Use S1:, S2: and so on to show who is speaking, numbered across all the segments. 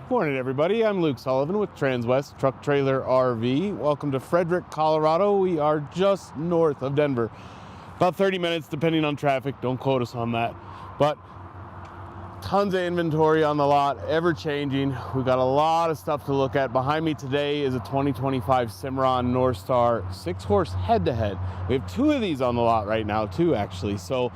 S1: Morning, everybody. I'm Luke Sullivan with Transwest Truck Trailer RV. Welcome to Frederick, Colorado. We are just north of Denver. About 30 minutes, depending on traffic. Don't quote us on that. But tons of inventory on the lot, ever changing. We've got a lot of stuff to look at. Behind me today is a 2025 Cimarron Norstar 6-horse head-to-head. We have two of these on the lot right now, too, actually. So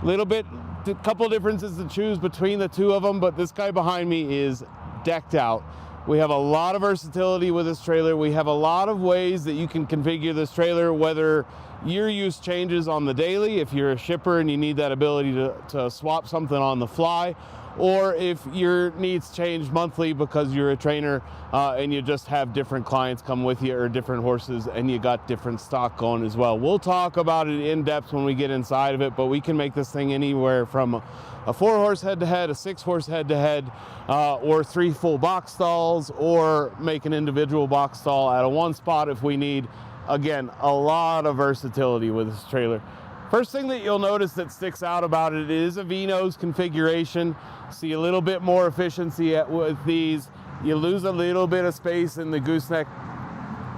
S1: a couple differences to choose between the two of them, but this guy behind me is decked out. We have a lot of versatility with this trailer. We have a lot of ways that you can configure this trailer, whether your use changes on the daily, if you're a shipper and you need that ability to swap something on the fly, or if your needs change monthly because you're a trainer and you just have different clients come with you or different horses and you got different stock going as well. We'll talk about it in depth when we get inside of it, but we can make this thing anywhere from a 4-horse head-to-head, a 6-horse head-to-head, or 3 full box stalls, or make an individual box stall at a one spot if we need. Again, a lot of versatility with this trailer. First thing that you'll notice that sticks out about it is a V-nose configuration. See a little bit more efficiency with these. You lose a little bit of space in the gooseneck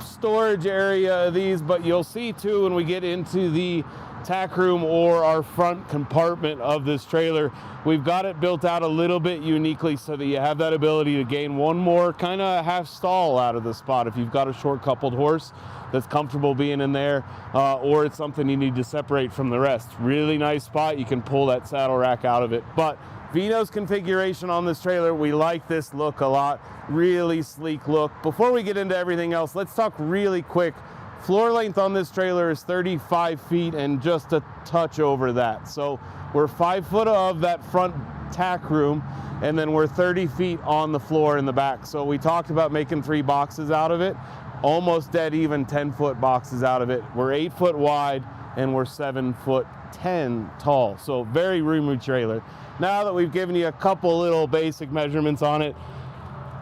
S1: storage area of these, but you'll see too when we get into the tack room or our front compartment of this trailer, we've got it built out a little bit uniquely so that you have that ability to gain one more kind of half stall out of the spot if you've got a short coupled horse that's comfortable being in there, or it's something you need to separate from the rest. Really nice spot. You can pull that saddle rack out of it. But V-nose configuration on this trailer, we like this look a lot. Really sleek look. Before we get into everything else, let's talk really quick. Floor length on this trailer is 35 feet and just a touch over that. So we're 5 foot of that front tack room, and then we're 30 feet on the floor in the back. So we talked about making 3 boxes out of it. Almost dead even 10-foot boxes out of it. We're 8 foot wide and we're 7'10" tall. So very roomy trailer. Now that we've given you a couple little basic measurements on it,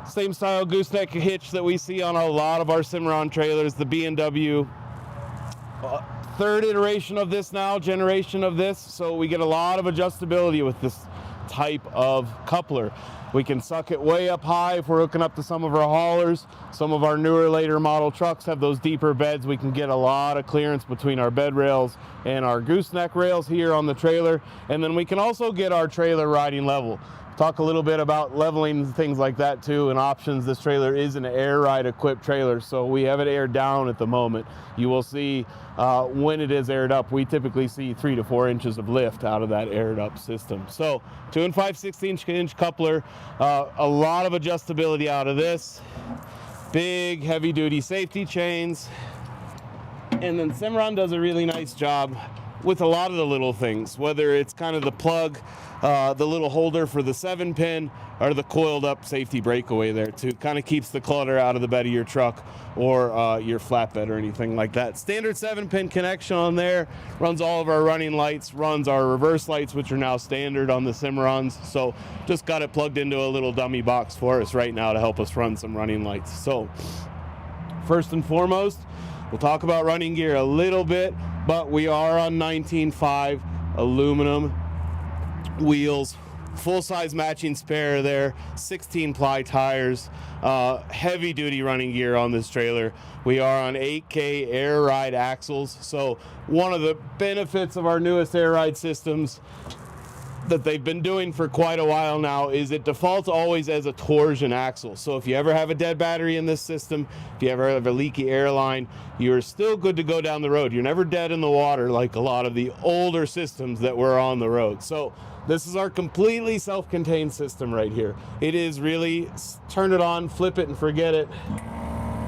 S1: same style gooseneck hitch that we see on a lot of our Cimarron trailers, the B&W. Third iteration of this now, generation of this. So we get a lot of adjustability with this type of coupler. We can suck it way up high if we're hooking up to some of our haulers. Some of our newer, later model trucks have those deeper beds. We can get a lot of clearance between our bed rails and our gooseneck rails here on the trailer. And then we can also get our trailer riding level. Talk a little bit about leveling, things like that too, and options. This trailer is an air ride equipped trailer, so we have it aired down at the moment. You will see when it is aired up, we typically see 3 to 4 inches of lift out of that aired up system. So 2 5/16 inch coupler, a lot of adjustability out of this. Big heavy duty safety chains. And then Cimarron does a really nice job with a lot of the little things, whether it's kind of the plug, the little holder for the 7-pin, or the coiled up safety breakaway there too. Kind of keeps the clutter out of the bed of your truck or your flatbed or anything like that. Standard 7-pin connection on there, runs all of our running lights, runs our reverse lights, which are now standard on the Cimarrons. So just got it plugged into a little dummy box for us right now to help us run some running lights. So first and foremost, we'll talk about running gear a little bit, but we are on 19.5 aluminum wheels, full-size matching spare there, 16-ply tires, heavy duty running gear on this trailer. We are on 8K air ride axles. So one of the benefits of our newest air ride systems that they've been doing for quite a while now is it defaults always as a torsion axle. So if you ever have a dead battery in this system, if you ever have a leaky airline, you're still good to go down the road. You're never dead in the water like a lot of the older systems that were on the road. So this is our completely self-contained system right here. It is really turn it on, flip it and forget it.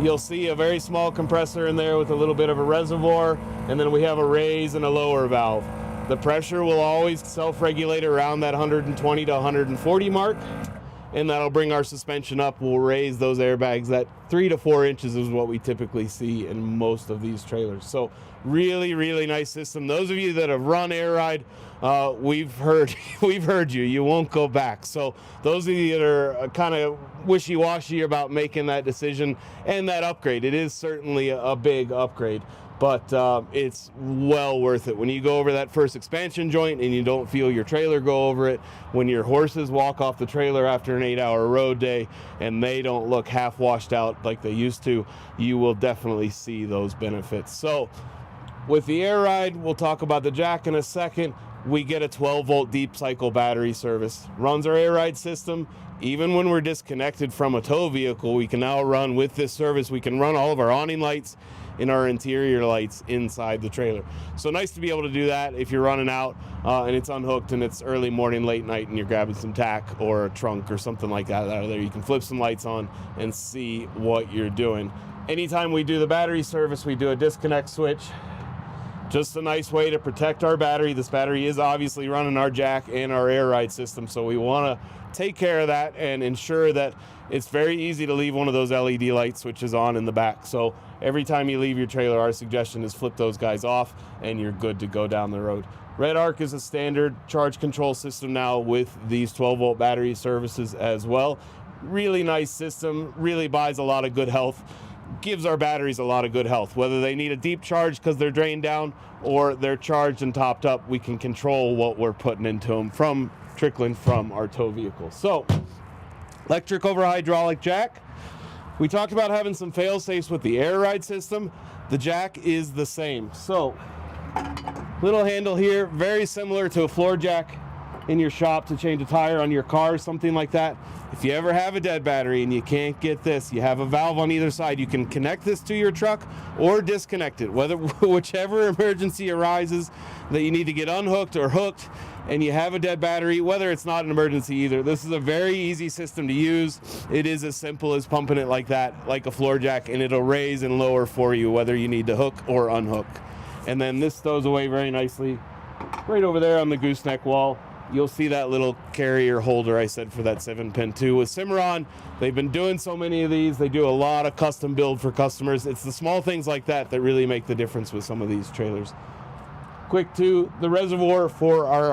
S1: You'll see a very small compressor in there with a little bit of a reservoir, and then we have a raise and a lower valve. The pressure will always self-regulate around that 120 to 140 mark, and that'll bring our suspension up. We'll raise those airbags. That 3 to 4 inches is what we typically see in most of these trailers. So really, really nice system. Those of you that have run air ride, we've heard you. You won't go back. So those of you that are kind of wishy-washy about making that decision and that upgrade, it is certainly a big upgrade. but it's well worth it. When you go over that first expansion joint and you don't feel your trailer go over it, when your horses walk off the trailer after an 8-hour road day and they don't look half washed out like they used to, you will definitely see those benefits. So with the air ride, we'll talk about the jack in a second. We get a 12-volt deep cycle battery service. Runs our air ride system. Even when we're disconnected from a tow vehicle, we can now run with this service. We can run all of our awning lights and our interior lights inside the trailer. So nice to be able to do that if you're running out and it's unhooked and it's early morning, late night, and you're grabbing some tack or a trunk or something like that out of there. You can flip some lights on and see what you're doing. Anytime we do the battery service, we do a disconnect switch. Just a nice way to protect our battery. This battery is obviously running our jack and our air ride system, so we want to take care of that and ensure that it's very easy to leave one of those LED light switches on in the back. So every time you leave your trailer, our suggestion is flip those guys off and you're good to go down the road. RecArc is a standard charge control system now with these 12-volt battery services as well. Really nice system, really buys a lot of good health. Gives our batteries a lot of good health. Whether they need a deep charge because they're drained down or they're charged and topped up, we can control what we're putting into them from trickling from our tow vehicle. So electric over hydraulic jack. We talked about having some fail safes with the air ride system. The jack is the same. So little handle here, very similar to a floor jack in your shop to change a tire on your car, something like that. If you ever have a dead battery and you can't get this, you have a valve on either side. You can connect this to your truck or disconnect it, whichever emergency arises that you need to get unhooked or hooked and you have a dead battery, whether it's not an emergency either. This is a very easy system to use. It is as simple as pumping it like that, like a floor jack, and it'll raise and lower for you whether you need to hook or unhook. And then this stows away very nicely right over there on the gooseneck wall. You'll see that little carrier holder I said for that 7-pin too. With Cimarron, they've been doing so many of these. They do a lot of custom build for customers. It's the small things like that that really make the difference with some of these trailers. Quick too, the reservoir for our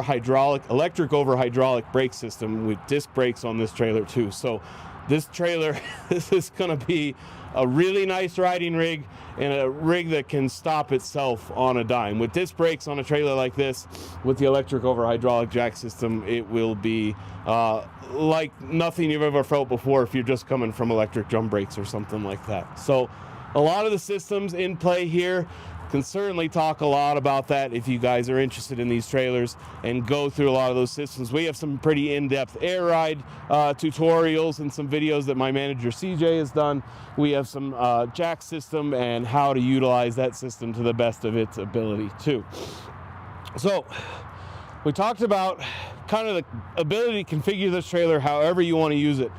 S1: electric over hydraulic brake system with disc brakes on this trailer too. So this trailer, this is gonna be a really nice riding rig and a rig that can stop itself on a dime. With disc brakes on a trailer like this, with the electric over hydraulic jack system, it will be like nothing you've ever felt before if you're just coming from electric drum brakes or something like that. So a lot of the systems in play here. Can certainly talk a lot about that if you guys are interested in these trailers and go through a lot of those systems. We have some pretty in-depth air ride tutorials and some videos that my manager CJ has done. We have some jack system and how to utilize that system to the best of its ability too. So we talked about kind of the ability to configure this trailer however you want to use it.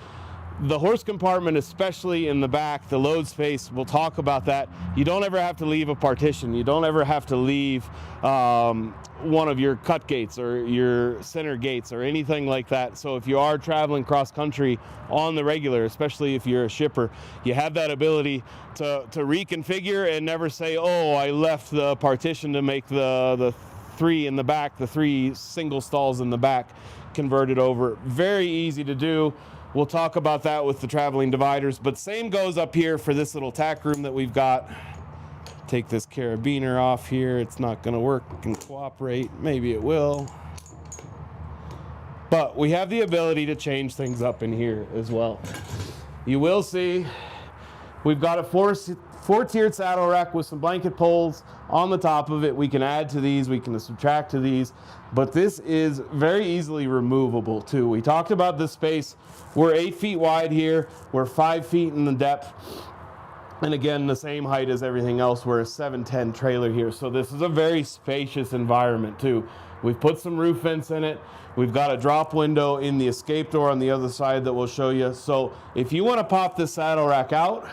S1: The horse compartment, especially in the back, the load space, we'll talk about that. You don't ever have to leave a partition. You don't ever have to leave one of your cut gates or your center gates or anything like that. So if you are traveling cross country on the regular, especially if you're a shipper, you have that ability to reconfigure and never say, oh, I left the partition to make the three in the back, the 3 single stalls in the back converted over. Very easy to do. We'll talk about that with the traveling dividers, but same goes up here for this little tack room that we've got. Take this carabiner off here. It's not going to work and cooperate. Maybe it will. But we have the ability to change things up in here as well. You will see we've got a four-tiered saddle rack with some blanket poles on the top of it. We can add to these, we can subtract to these, but this is very easily removable too. We talked about this space. We're 8 feet wide here. We're 5 feet in the depth. And again, the same height as everything else. We're a 710 trailer here. So this is a very spacious environment too. We've put some roof vents in it. We've got a drop window in the escape door on the other side that we'll show you. So if you want to pop this saddle rack out,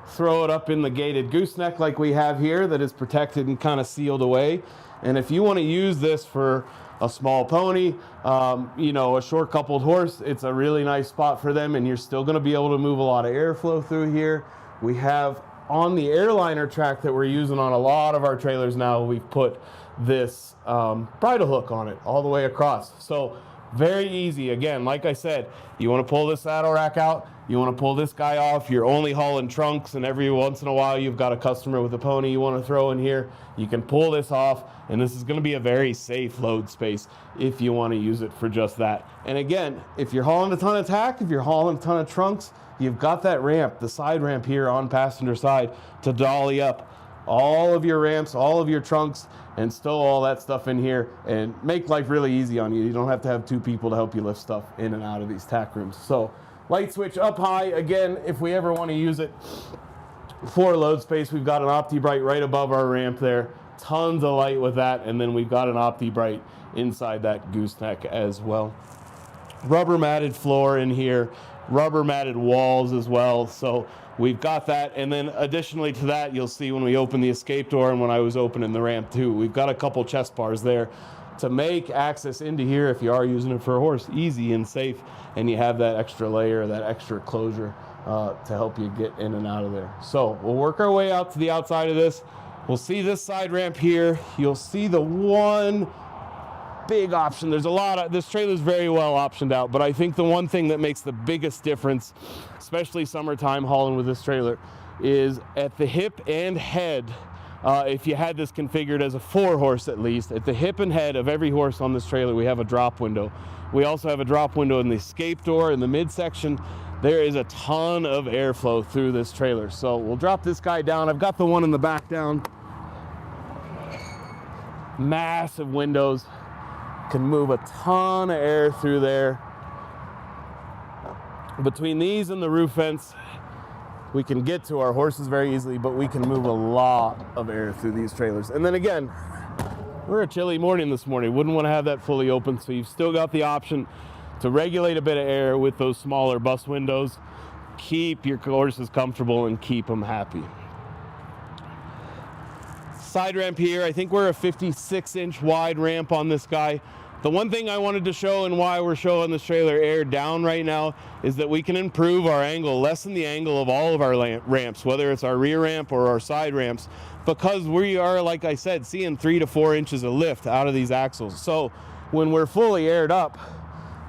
S1: throw it up in the gated gooseneck like we have here that is protected and kind of sealed away. And if you want to use this for a small pony, you know, a short coupled horse, it's a really nice spot for them, and you're still going to be able to move a lot of airflow through here. We have on the airliner track that we're using on a lot of our trailers now, we've put this bridle hook on it all the way across. So Very easy. Again, like I said, you want to pull this saddle rack out, you want to pull this guy off, you're only hauling trunks, and every once in a while you've got a customer with a pony you want to throw in here, you can pull this off, and this is going to be a very safe load space if you want to use it for just that. And again, if you're hauling a ton of tack, if you're hauling a ton of trunks, you've got that ramp, the side ramp here on passenger side to dolly up all of your ramps, all of your trunks, and stow all that stuff in here and make life really easy on you. You don't have to have two people to help you lift stuff in and out of these tack rooms. So light switch up high. Again, if we ever want to use it for load space, we've got an OptiBrite right above our ramp there. Tons of light with that. And then we've got an OptiBrite inside that gooseneck as well. Rubber matted floor in here, rubber matted walls as well. So we've got that, and then additionally to that, you'll see when we open the escape door and when I was opening the ramp too, we've got a couple chest bars there to make access into here, if you are using it for a horse, easy and safe, and you have that extra layer, that extra closure to help you get in and out of there. So we'll work our way out to the outside of this. We'll see this side ramp here. You'll see the one big option. There's a lot of, this trailer is very well optioned out, but I think the one thing that makes the biggest difference, especially summertime hauling with this trailer, is at the hip and head. If you had this configured as a 4-horse at least, at the hip and head of every horse on this trailer, we have a drop window. We also have a drop window in the escape door in the midsection. There is a ton of airflow through this trailer. So we'll drop this guy down. I've got the one in the back down. Massive windows. Can move a ton of air through there. Between these and the roof vents, we can get to our horses very easily, but we can move a lot of air through these trailers. And then again, we're a chilly morning this morning. Wouldn't want to have that fully open, so you've still got the option to regulate a bit of air with those smaller bus windows. Keep your horses comfortable and keep them happy. Side ramp here, I think we're a 56-inch wide ramp on this guy. The one thing I wanted to show and why we're showing this trailer air down right now is that we can improve our angle, lessen the angle of all of our ramps, whether it's our rear ramp or our side ramps, because we are, like I said, seeing 3 to 4 inches of lift out of these axles. So when we're fully aired up,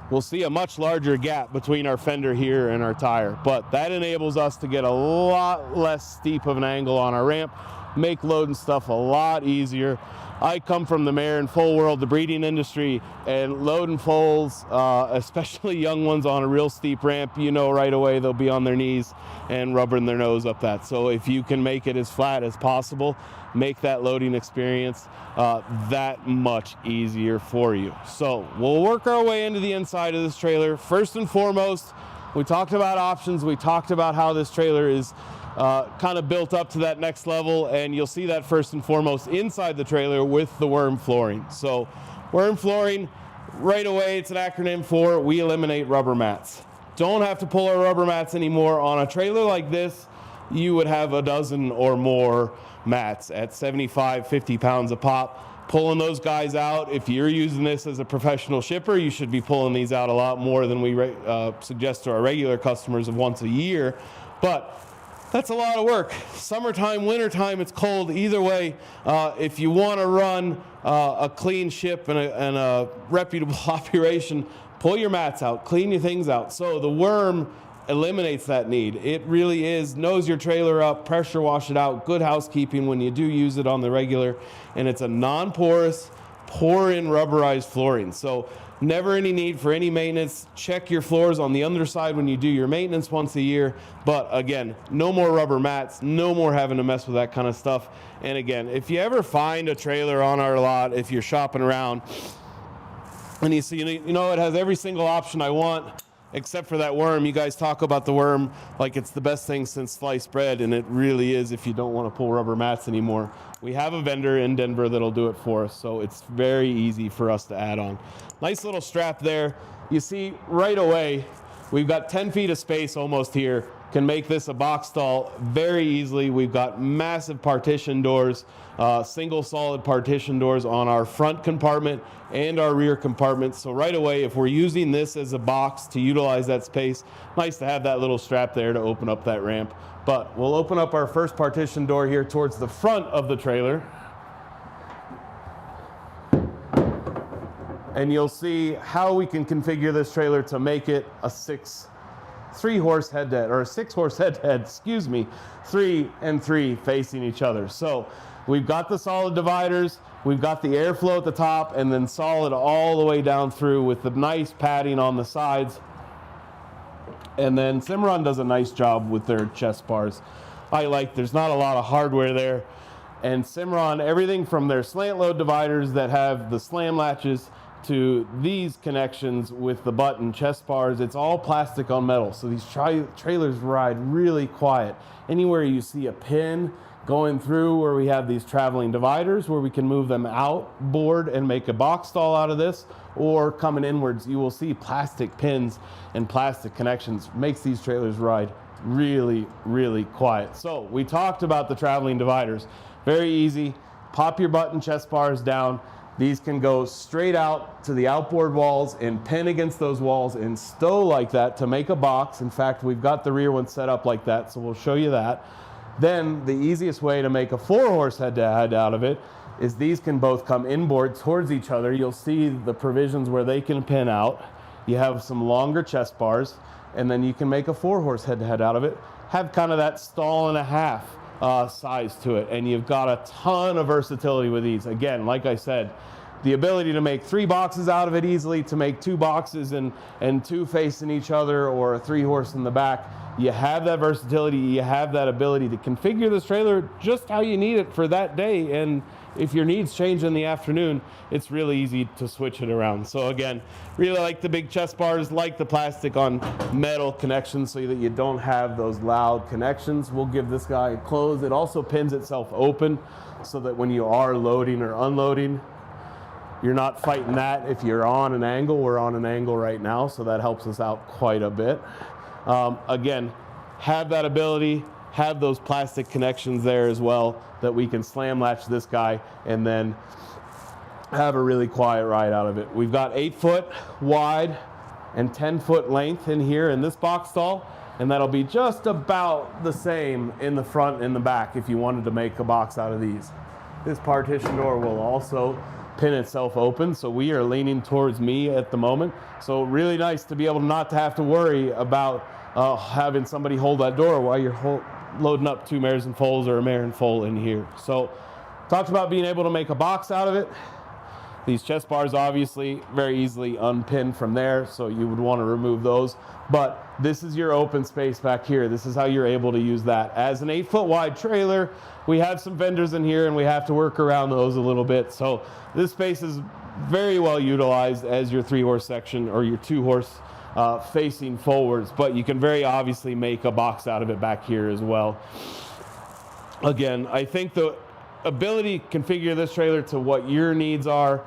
S1: we'll see a much larger gap between our fender here and our tire, but that enables us to get a lot less steep of an angle on our ramp, make loading stuff a lot easier. I come from the mare and foal world, the breeding industry, and loading foals, especially young ones on a real steep ramp, you know right away they'll be on their knees and rubbing their nose up that. So if you can make it as flat as possible, make that loading experience that much easier for you. So we'll work our way into the inside of this trailer. First and foremost, we talked about options. We talked about how this trailer is kind of built up to that next level, and you'll see that first and foremost inside the trailer with the Werm flooring. So Werm flooring, right away, it's an acronym for we eliminate rubber mats. Don't have to pull our rubber mats anymore. On a trailer like this, you would have a dozen or more mats at 75, 50 pounds a pop. Pulling those guys out, if you're using this as a professional shipper, you should be pulling these out a lot more than we suggest to our regular customers of once a year. But that's a lot of work. Summertime, wintertime, it's cold. Either way, if you want to run a clean ship and a reputable operation, pull your mats out, clean your things out. So the Werm eliminates that need. It really is, nose your trailer up, pressure wash it out, good housekeeping when you do use it on the regular, and it's a non-porous, pour-in rubberized flooring. So never any need for any maintenance. Check your floors on the underside when you do your maintenance once a year. But again, no more rubber mats, no more having to mess with that kind of stuff. And again, if you ever find a trailer on our lot, if you're shopping around and you see, you know, it has every single option I want, except for that Werm. You guys talk about the Werm like it's the best thing since sliced bread, and it really is if you don't want to pull rubber mats anymore. We have a vendor in Denver that'll do it for us, so it's very easy for us to add on. Nice little strap there. You see right away, we've got 10 feet of space almost here. Can make this a box stall very easily. We've got massive partition doors, single solid partition doors on our front compartment and our rear compartment. So right away, if we're using this as a box to utilize that space, nice to have that little strap there to open up that ramp. But we'll open up our first partition door here towards the front of the trailer. and you'll see how we can configure this trailer to make it a 3-horse head-to-head, or a 6-horse head-to-head, excuse me, 3 and 3 facing each other. So we've got the solid dividers, we've got the airflow at the top, and then solid all the way down through with the nice padding on the sides. And then Cimarron does a nice job with their chest bars. There's not a lot of hardware there. And Cimarron, everything from their slant load dividers that have the slam latches to these connections with the button chest bars, it's all plastic on metal. So these trailers ride really quiet. Anywhere you see a pin going through where we have these traveling dividers where we can move them outboard and make a box stall out of this, or coming inwards, you will see plastic pins and plastic connections. Makes these trailers ride really, really quiet. So we talked about the traveling dividers. Very easy. Pop your button chest bars down. These can go straight out to the outboard walls and pin against those walls and stow like that to make a box. In fact, we've got the rear one set up like that, so we'll show you that. Then the easiest way to make a 4-horse head-to-head out of it is these can both come inboard towards each other. You'll see the provisions where they can pin out. You have some longer chest bars, and then you can make a 4-horse head-to-head out of it. Have kind of that stall and a half size to it, and you've got a ton of versatility with these. Again, like I said, the ability to make 3 boxes out of it easily, to make 2 boxes and 2 facing each other, or a 3-horse in the back. You have that versatility, you have that ability to configure this trailer just how you need it for that day, and if your needs change in the afternoon, it's really easy to switch it around. So again, really like the big chest bars, like the plastic on metal connections so that you don't have those loud connections. We'll give this guy a close. It also pins itself open so that when you are loading or unloading, you're not fighting that. If you're on an angle, we're on an angle right now, so that helps us out quite a bit. Again, have that ability, have those plastic connections there as well that we can slam latch this guy and then have a really quiet ride out of it. We've got 8-foot wide and 10-foot length in here in this box stall, and that'll be just about the same in the front and the back if you wanted to make a box out of these. This partition door will also pin itself open, so we are leaning towards me at the moment. So really nice to be able not to have to worry about having somebody hold that door while you're loading up 2 mares and foals or a mare and foal in here. So talked about being able to make a box out of it. These chest bars obviously very easily unpin from there, so you would want to remove those. But this is your open space back here. This is how you're able to use that. As an 8-foot wide trailer, we have some fenders in here and we have to work around those a little bit. So this space is very well utilized as your 3-horse section or your 2-horse facing forwards, but you can very obviously make a box out of it back here as well. Again, I think the ability to configure this trailer to what your needs are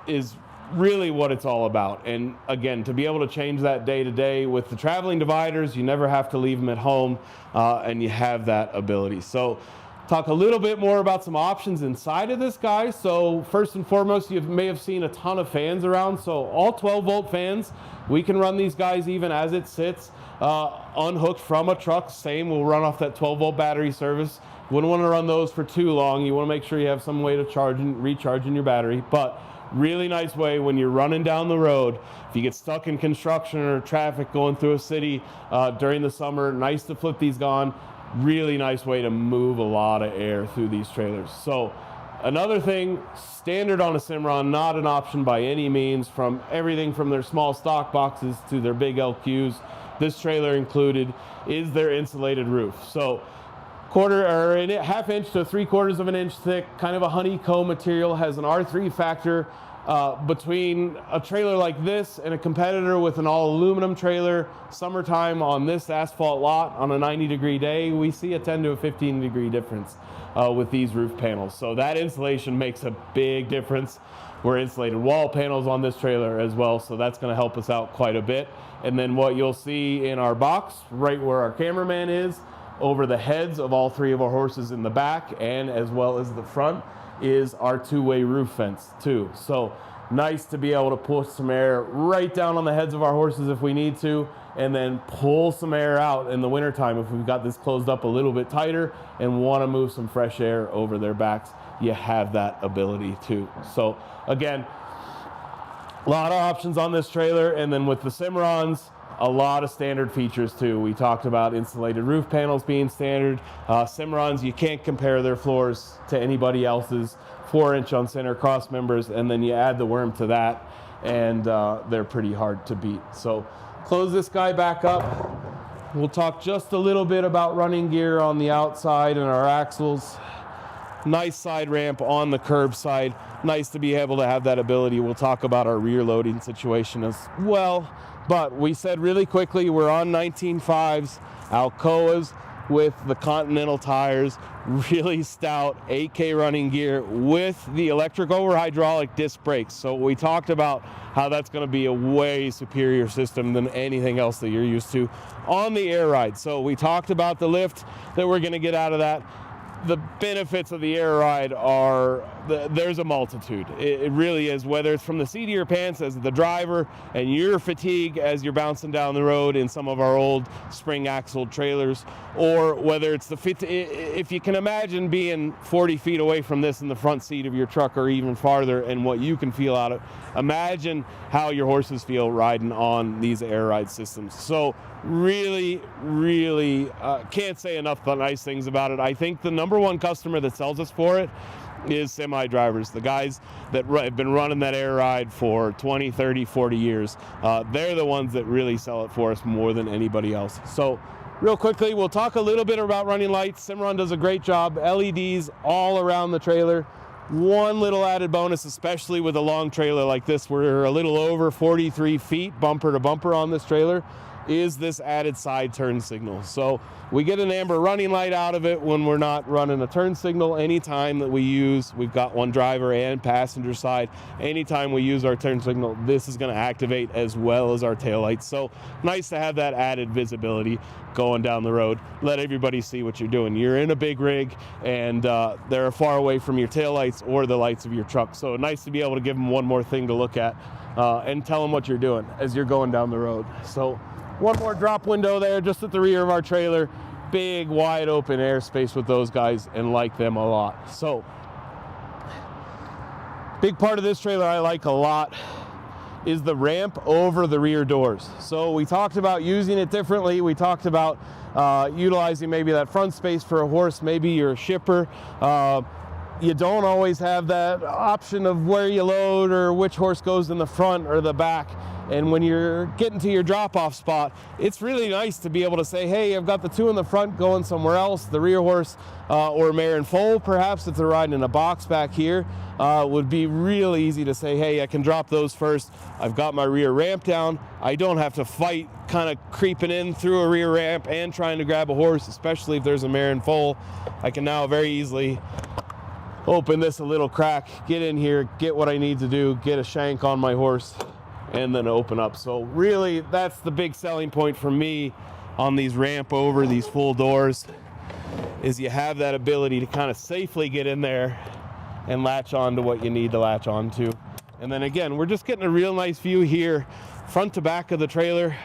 S1: is really what it's all about. And again, to be able to change that day to day with the traveling dividers, you never have to leave them at home, and you have that ability. So talk a little bit more about some options inside of this guy. So first and foremost, you may have seen a ton of fans around. So all 12-volt fans, we can run these guys even as it sits unhooked from a truck. Same, we'll run off that 12-volt battery service. Wouldn't want to run those for too long. You want to make sure you have some way to charge and recharging your battery. But really nice way when you're running down the road. If you get stuck in construction or traffic going through a city during the summer, nice to flip these on. Really nice way to move a lot of air through these trailers. So another thing, standard on a Cimarron, not an option by any means, from everything from their small stock boxes to their big LQs. This trailer included is their insulated roof. So half inch to 3/4 of an inch thick, kind of a honeycomb material, has an R3 factor. Between a trailer like this and a competitor with an all aluminum trailer, summertime on this asphalt lot on a 90-degree day, we see a 10 to a 15-degree difference with these roof panels. So that insulation makes a big difference. We're insulated wall panels on this trailer as well, so that's going to help us out quite a bit. And then what you'll see in our box, right where our cameraman is, over the heads of all 3 of our horses in the back and as well as the front, is our 2-way roof fence too. So nice to be able to push some air right down on the heads of our horses if we need to, and then pull some air out in the wintertime if we've got this closed up a little bit tighter and want to move some fresh air over their backs. You have that ability too. So again, A lot of options on this trailer, and then with the Cimarrons, a lot of standard features too. We talked about insulated roof panels being standard. Cimarrons, you can't compare their floors to anybody else's. 4-inch on center cross members, and then you add the Werm to that, and they're pretty hard to beat. So close this guy back up. We'll talk just a little bit about running gear on the outside and our axles. Nice side ramp on the curb side. Nice to be able to have that ability. We'll talk about our rear loading situation as well. But we said really quickly, we're on 19.5s, Alcoas with the Continental tires, really stout 8K running gear with the electric over hydraulic disc brakes. So we talked about how that's going to be a way superior system than anything else that you're used to on the air ride. So we talked about the lift that we're going to get out of that. The benefits of the air ride are, there's a multitude. It really is, whether it's from the seat of your pants as the driver and your fatigue as you're bouncing down the road in some of our old spring axle trailers, or whether it's if you can imagine being 40 feet away from this in the front seat of your truck or even farther, and what you can feel out of, imagine how your horses feel riding on these air ride systems. So really can't say enough but nice things about it. I think the number one customer that sells us for it is semi drivers, the guys that have been running that air ride for 20, 30, 40 years. They're the ones that really sell it for us more than anybody else. So real quickly, we'll talk a little bit about running lights. Cimarron does a great job. LEDs all around the trailer. One little added bonus, especially with a long trailer like this, we're a little over 43 feet bumper to bumper on this trailer, is this added side turn signal. So we get an amber running light out of it when we're not running a turn signal. Anytime that we use, we've got one driver and passenger side, anytime we use our turn signal, this is going to activate as well as our tail lights. So nice to have that added visibility going down the road. Let everybody see what you're doing. You're in a big rig, and they're far away from your tail lights or the lights of your truck. So nice to be able to give them one more thing to look at and tell them what you're doing as you're going down the road. So one more drop window there just at the rear of our trailer. Big wide open airspace with those guys, and like them a lot. So big part of this trailer I like a lot is the ramp over the rear doors. So we talked about using it differently. We talked about utilizing maybe that front space for a horse. Maybe you're a shipper. You don't always have that option of where you load or which horse goes in the front or the back. And when you're getting to your drop-off spot, it's really nice to be able to say, hey, I've got the two in the front going somewhere else. The rear horse or mare and foal, perhaps, if they're riding in a box back here, would be real easy to say, hey, I can drop those first. I've got my rear ramp down. I don't have to fight kind of creeping in through a rear ramp and trying to grab a horse, especially if there's a mare and foal. I can now very easily open this a little crack, get in here, get what I need to do, get a shank on my horse, and then open up. So really, that's the big selling point for me on these ramp over, these full doors, is you have that ability to kind of safely get in there and latch on to what you need to latch on to. And then again, we're just getting a real nice view here, front to back of the trailer.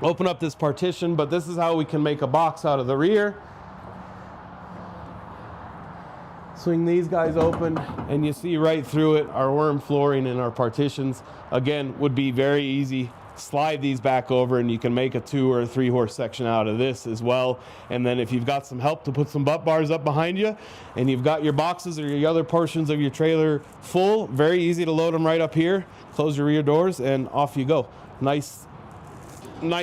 S1: Open up this partition, but this is how we can make a box out of the rear. Swing these guys open, and you see right through it our Werm flooring and our partitions. Again, would be very easy. Slide these back over, and you can make a 2 or 3 horse section out of this as well. And then if you've got some help to put some butt bars up behind you, and you've got your boxes or your other portions of your trailer full, very easy to load them right up here. Close your rear doors, and off you go. Nice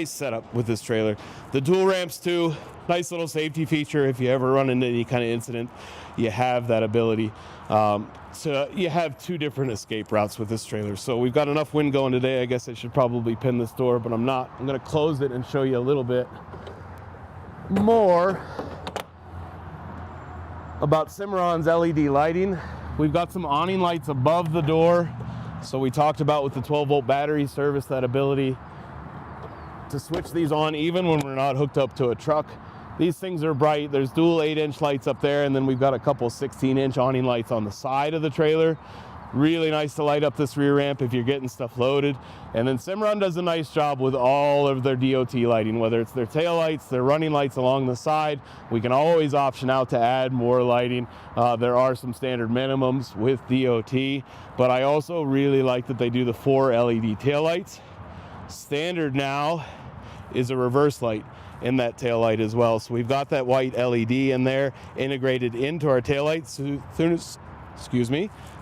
S1: setup with this trailer. The dual ramps too. Nice little safety feature. If you ever run into any kind of incident, you have that ability. So you have 2 different escape routes with this trailer. So we've got enough wind going today. I guess I should probably pin this door, but I'm not. I'm going to close it and show you a little bit more about Cimarron's LED lighting. We've got some awning lights above the door. So we talked about with the 12-volt battery service, that ability to switch these on even when we're not hooked up to a truck. These things are bright. There's dual 8-inch lights up there, and then we've got a couple 16-inch awning lights on the side of the trailer. Really nice to light up this rear ramp if you're getting stuff loaded. And then Cimarron does a nice job with all of their DOT lighting, whether it's their tail lights, their running lights along the side. We can always option out to add more lighting. There are some standard minimums with DOT, but I also really like that they do the 4 LED tail lights. Standard now is a reverse light in that tail light as well. So we've got that white LED in there integrated into our tail lights.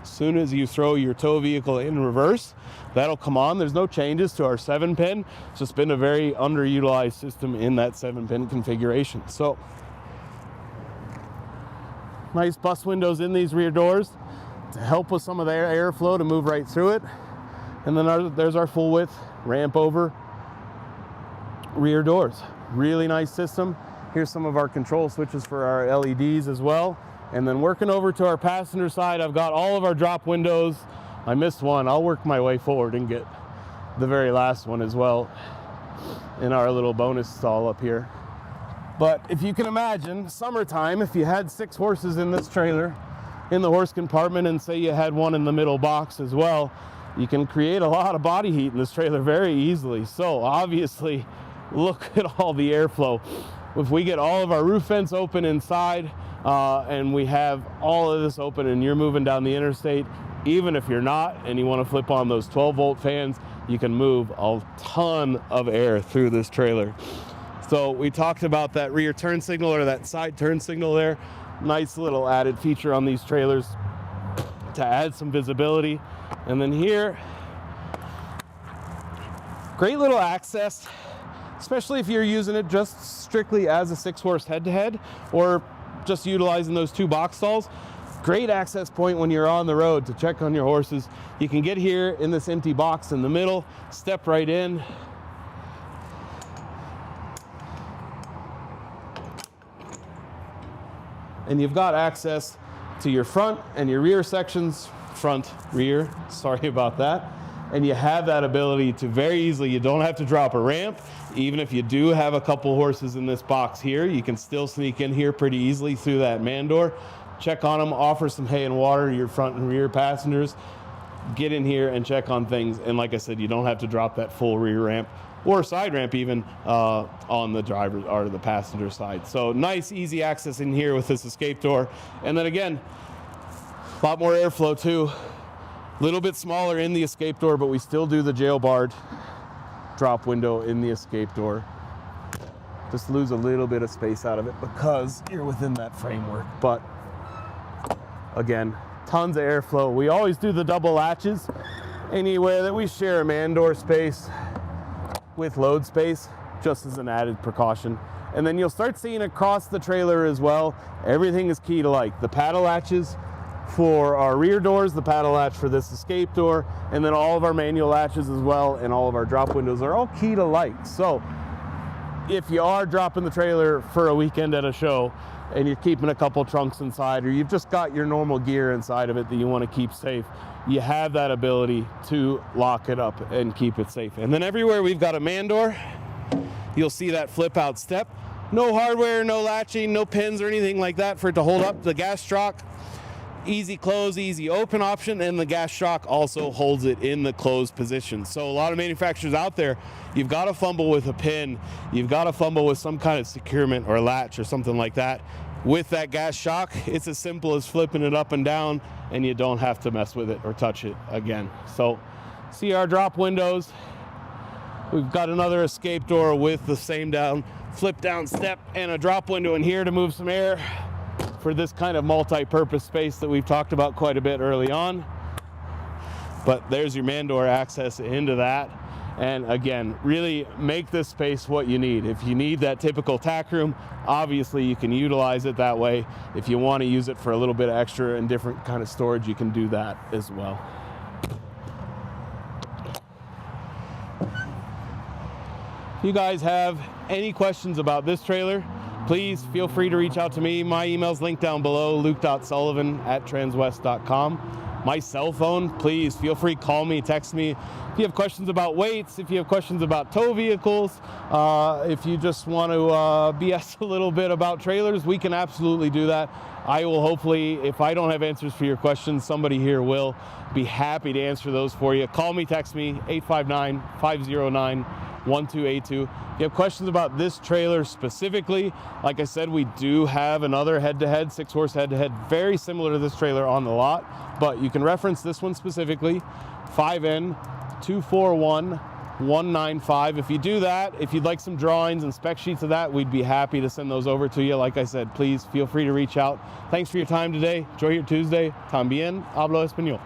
S1: Soon as you throw your tow vehicle in reverse, that'll come on. There's no changes to our 7-pin. It's just been a very underutilized system in that 7-pin configuration. So nice bus windows in these rear doors to help with some of the airflow to move right through it. And then there's our full width ramp over rear doors. Really nice system. Here's some of our control switches for our LEDs as well. And then working over to our passenger side, I've got all of our drop windows. I missed one. I'll work my way forward and get the very last one as well in our little bonus stall up here. But if you can imagine, summertime, if you had 6 horses in this trailer, in the horse compartment, and say you had one in the middle box as well, you can create a lot of body heat in this trailer very easily. So obviously, look at all the airflow. If we get all of our roof vents open inside, and we have all of this open and you're moving down the interstate, even if you're not and you want to flip on those 12-volt fans, you can move a ton of air through this trailer. So we talked about that rear turn signal, or that side turn signal there. Nice little added feature on these trailers to add some visibility. And then here, great little access, especially if you're using it just strictly as a 6-horse head-to-head, or just utilizing those 2 box stalls. Great access point when you're on the road to check on your horses. You can get here in this empty box in the middle, step right in. And you've got access to your front and your rear sections. Rear, sorry about that. And you have that ability to very easily, you don't have to drop a ramp. Even if you do have a couple horses in this box here, you can still sneak in here pretty easily through that man door, check on them, offer some hay and water to your front and rear passengers, get in here and check on things. And like I said, you don't have to drop that full rear ramp or side ramp even on the driver or the passenger side. So nice, easy access in here with this escape door. And then again, a lot more airflow too. A little bit smaller in the escape door, but we still do the jail barred drop window in the escape door. Just lose a little bit of space out of it because you're within that framework. But again, tons of airflow. We always do the double latches anywhere that we share a man door space with load space, just as an added precaution. And then you'll start seeing across the trailer as well, everything is key to like the paddle latches for our rear doors, the paddle latch for this escape door, and then all of our manual latches as well, and all of our drop windows are all key to light. So if you are dropping the trailer for a weekend at a show and you're keeping a couple trunks inside, or you've just got your normal gear inside of it that you want to keep safe, you have that ability to lock it up and keep it safe. And then everywhere we've got a man door, you'll see that flip out step. No hardware, no latching, no pins or anything like that for it to hold up the gas stroke. Easy close, easy open option, and the gas shock also holds it in the closed position. So a lot of manufacturers out there, you've got to fumble with a pin, you've got to fumble with some kind of securement or latch or something like that. With that gas shock, it's as simple as flipping it up and down, and you don't have to mess with it or touch it again. So see our drop windows. We've got another escape door with the same flip down step and a drop window in here to move some air for this kind of multi-purpose space that we've talked about quite a bit early on. But there's your man door access into that. And again, really make this space what you need. If you need that typical tack room, obviously you can utilize it that way. If you want to use it for a little bit of extra and different kind of storage, you can do that as well. If you guys have any questions about this trailer, please feel free to reach out to me. My email's linked down below, luke.sullivan@transwest.com. my cell phone. Please feel free, call me, text me. If you have questions about weights, if you have questions about tow vehicles, if you just want to BS a little bit about trailers, we can absolutely do that. I will hopefully, if I don't have answers for your questions, somebody here will be happy to answer those for you. Call me, text me, 859-509-1282. If you have questions about this trailer specifically, like I said, we do have another head-to-head, 6-horse head-to-head, very similar to this trailer on the lot, but you can reference this one specifically, 5N241195. If you do that, if you'd like some drawings and spec sheets of that, we'd be happy to send those over to you. Like I said, please feel free to reach out. Thanks for your time today. Enjoy your Tuesday. También hablo español.